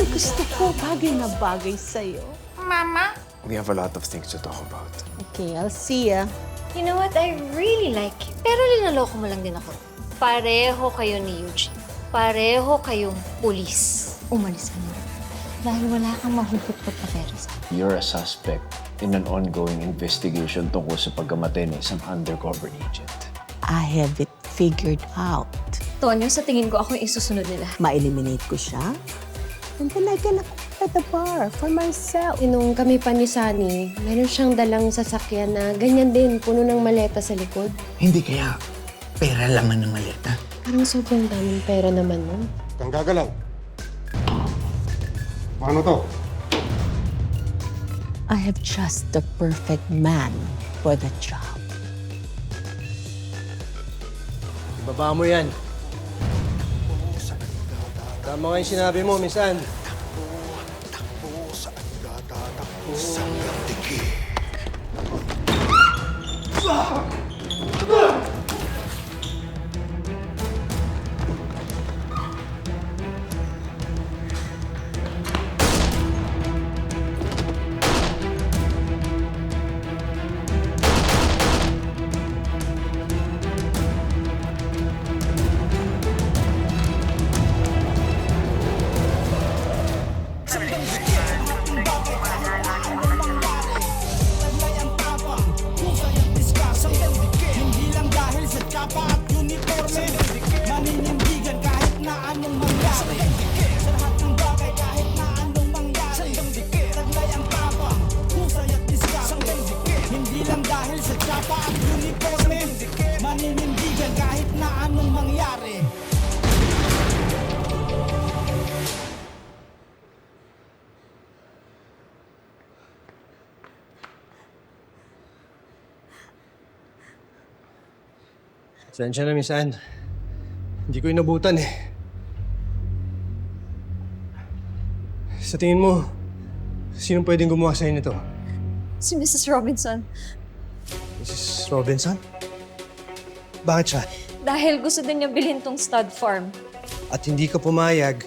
ang gusto ko, bagay na bagay sa'yo. Mama? We have a lot of things to talk about. Okay, I'll see ya. You know what? I really like you. Pero linaloko mo lang din ako. Pareho kayo ni Eugene. Pareho kayong pulis. Umalis ka na. Dahil wala kang mahugot-hot na pera sa akin. You're a suspect in an ongoing investigation tungkol sa pagkamatay ng isang undercover agent. I have it figured out. Tonyo, sa tingin ko ako yung isusunod nila. Ma-eliminate ko siya, and then I can quit at the bar for myself. Nung kami pa ni Sunny, meron siyang dalang sasakyan na ganyan din, puno ng maleta sa likod. Hindi kaya pera laman ng maleta? Parang sobrang daming pera naman nun. Kang gagalaw. Paano to? I have just the perfect man for the job. Ibaba mo yan. Tama nga yung sinabi mo, Miss Anne. Sensya na, Miss Anne. Hindi ko inabutan eh. Sa tingin mo, sinong pwedeng gumawa sa'yo nito? Si Mrs. Robinson. Mrs. Robinson? Bakit siya? Dahil gusto din niya bilhin tong stud farm. At hindi ka pumayag,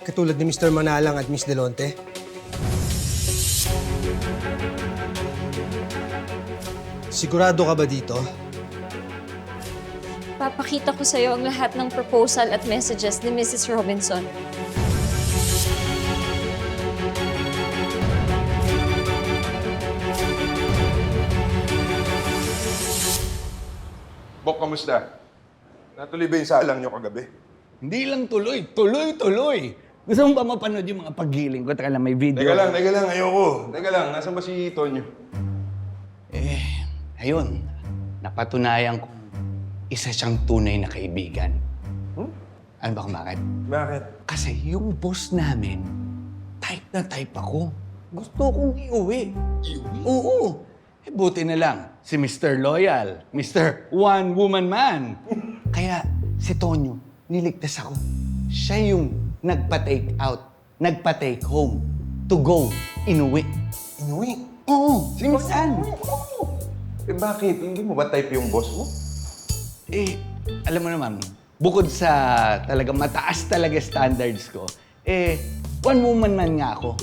katulad ni Mr. Manalang at Miss Delonte? Sigurado ka ba dito? Papakita ko sa'yo ang lahat ng proposal at messages ni Mrs. Robinson. Bok, kamusta? Natuloy ba yung salang nyo kagabi? Hindi lang tuloy, tuloy-tuloy. Gusto mo ba mapanood yung mga paggiling ko? Teka lang, may video. Teka lang, ayoko. Teka lang, nasan ba si Tonyo? Ayun, napatunayan ko isa siyang tunay na kaibigan. Ano ba kung bakit? Bakit? Kasi yung boss namin, type na type ako. Gusto kong iuwi. Oo. Eh, buti na lang, si Mr. Loyal, Mr. One-Woman Man. Kaya si Tonyo, niligtas ako. Siya yung nagpa-take out, nagpa-take home, to go, inuwi. Inuwi? Oo, si Miss Anne. Eh bakit? Hindi mo ba type yung boss mo? Eh, alam mo naman, bukod sa talagang mataas talaga standards ko, one-woman man nga ako.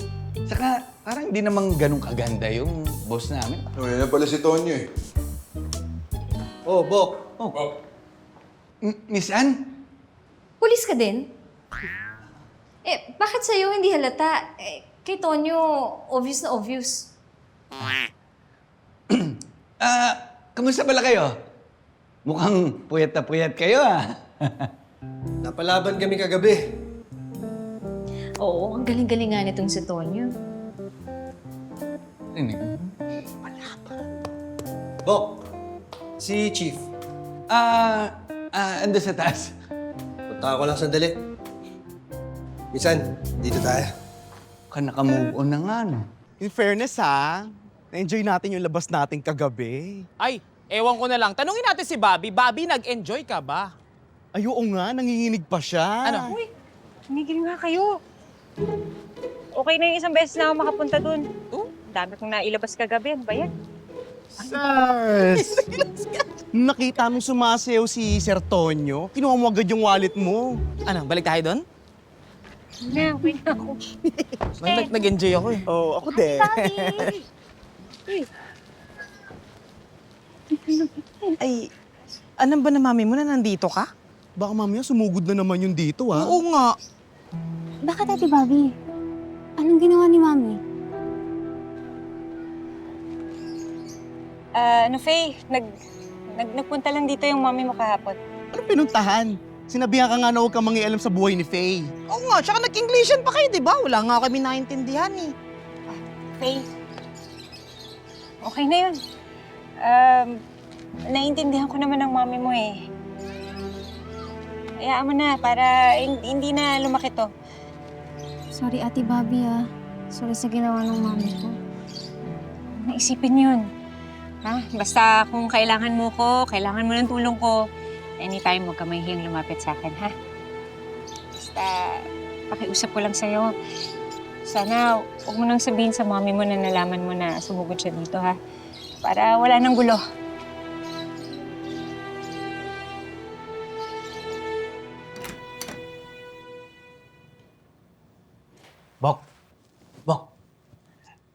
Saka, parang hindi naman ganun kaganda yung boss namin. Oh, yan na pala si Tonyo eh. Oh, Bok. Miss Anne? Pulis ka din? Bakit sa'yo hindi halata? Kay Tonyo, obvious na obvious. Kamusta pala kayo? Mukhang puyat na puyat kayo, ah. Napalaban kami kagabi. Oo, ang galing-galing nga nitong si Tonyo. Bok, si Chief. Ando sa taas. Punta ko lang sandali. Misan, dito tayo. Ka naka-move on na nga, no? In fairness ha, na-enjoy natin yung labas natin kagabi. Ay, ewan ko na lang. Tanungin natin si Bobby. Bobby, nag-enjoy ka ba? Ay, oo nga, nanginginig pa siya. Ano? Uy, tumigil nga kayo. Okay na yung isang beses na ako makapunta dun. Dami kong nailabas kagabi. Ano ba yan? Sars! Nakita mong sumasayaw si Sir Tonyo, kinuha mo agad yung wallet mo. Ano, balik tayo doon? Okay na ako. Nag-enjoy ako eh. Oo, ako din. Ay, alam ba na mami mo na nandito ka? Baka mamaya sumugod na naman yung dito, ha? Oo nga. Bakit, Ate Bobby? Anong ginawa ni Mami? Faye, nagpunta lang dito yung mami mo kahapon. Anong pinuntahan? Sinabihan ka nga na huwag kang mangialam sa buhay ni Faye. Oo nga, tsaka nag-Englishan pa kayo, di ba? Wala nga kami naintindihan eh. Faye, okay na yun. Naiintindihan ko naman ang mami mo eh. Hayaan mo na para hindi na lumaki to. Sorry, Ate Bobby, ah. Sorry sa ginawa ng Mami ko. Naisipin yun. Ha? Basta kung kailangan mo ko, kailangan mo ng tulong ko, anytime huwag ka mahihiyang lumapit sa akin, ha? Basta pakiusap ko lang sa'yo. Sana huwag mo nang sabihin sa mami mo na nalaman mo na sumugod siya dito, ha? Para wala nang gulo. Bok,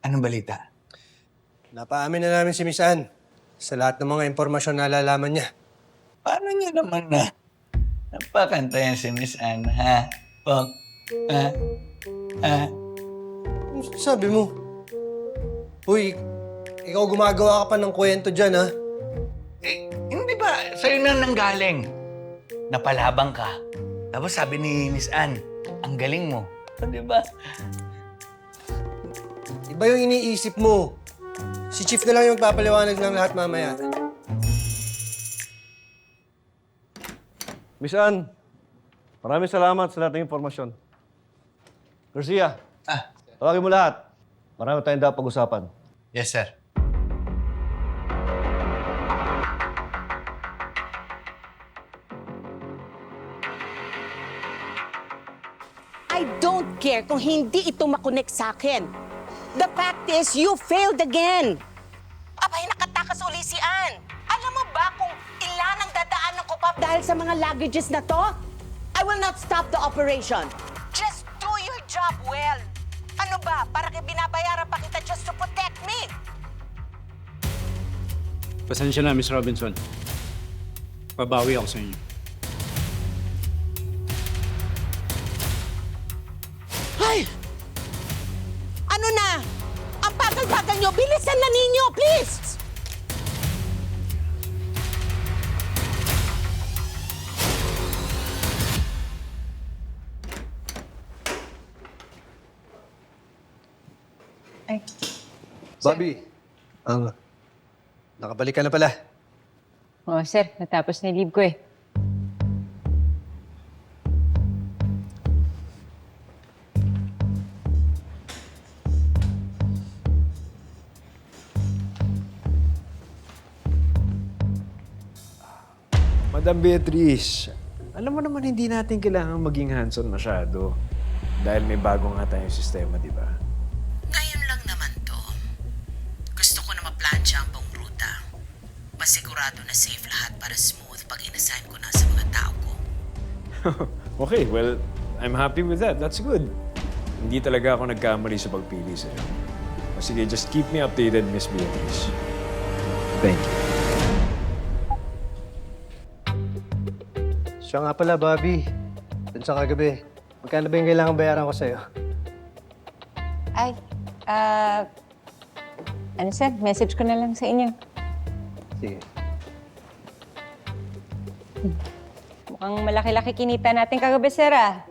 anong balita? Napaamin na namin si Miss Anne sa lahat ng mga impormasyon na nalalaman niya. Paano niya naman na napakantayan si Miss Anne, ha? Bok, Ano sabi mo? Uy, ikaw gumagawa ka pa ng kwento dyan, ha? Hindi ba sa'yo na nanggaling? Napalabang ka. Tapos sabi ni Miss Anne, ang galing mo. Di ba? Iba yung iniisip mo. Si Chief na lang yung papaliwanag ng lahat mamaya. Miss Anne, maraming salamat sa lahat ng impormasyon. Garcia, tawagin mo lahat. Marami tayong dapat pag-usapan. Yes, sir. I don't care kung hindi ito makonect sa akin. The fact is, you failed again. Abay, nakatakas uli si Ann. Alam mo ba kung ilan ang dadaan ng kupap dahil sa mga luggages na to? I will not stop the operation. Just do your job well. Ano ba? Para kay binabayaran pa kita just to protect me. Pasensya na, Miss Robinson. Babawi ako sa inyo. Ay! Ano na? Ang bagal-bagal nyo, bilisan na ninyo, please! Ay, Bobby, nakabalik ka na pala. oh, sir, natapos na yung leave ko eh. Madam Beatrice, alam mo naman hindi natin kailangan maging hands-on masyado. Dahil may bago nga tayong sistema, di ba? Ngayon lang naman to. Gusto ko na maplansya ang buong ruta. Masigurado na safe lahat para smooth pag inassign ko na sa mga tao ko. Okay, well, I'm happy with that. That's good. Hindi talaga ako nagkamali sa pagpili sa'yo. O sige, just keep me updated, Miss Beatrice. Thank you. Siya nga pala, Bobby. Dun sa kagabi, magkano ba yung kailangan bayaran ko sa'yo? Ay, ano sir, message ko na lang sa inyo. Sige. Mukhang malaki-laki kinita natin kagabi, sir, ah.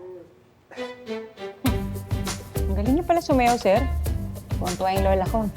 Ang galing niyo pala sumayaw, sir. Tuwang-tuwa yung lola ko.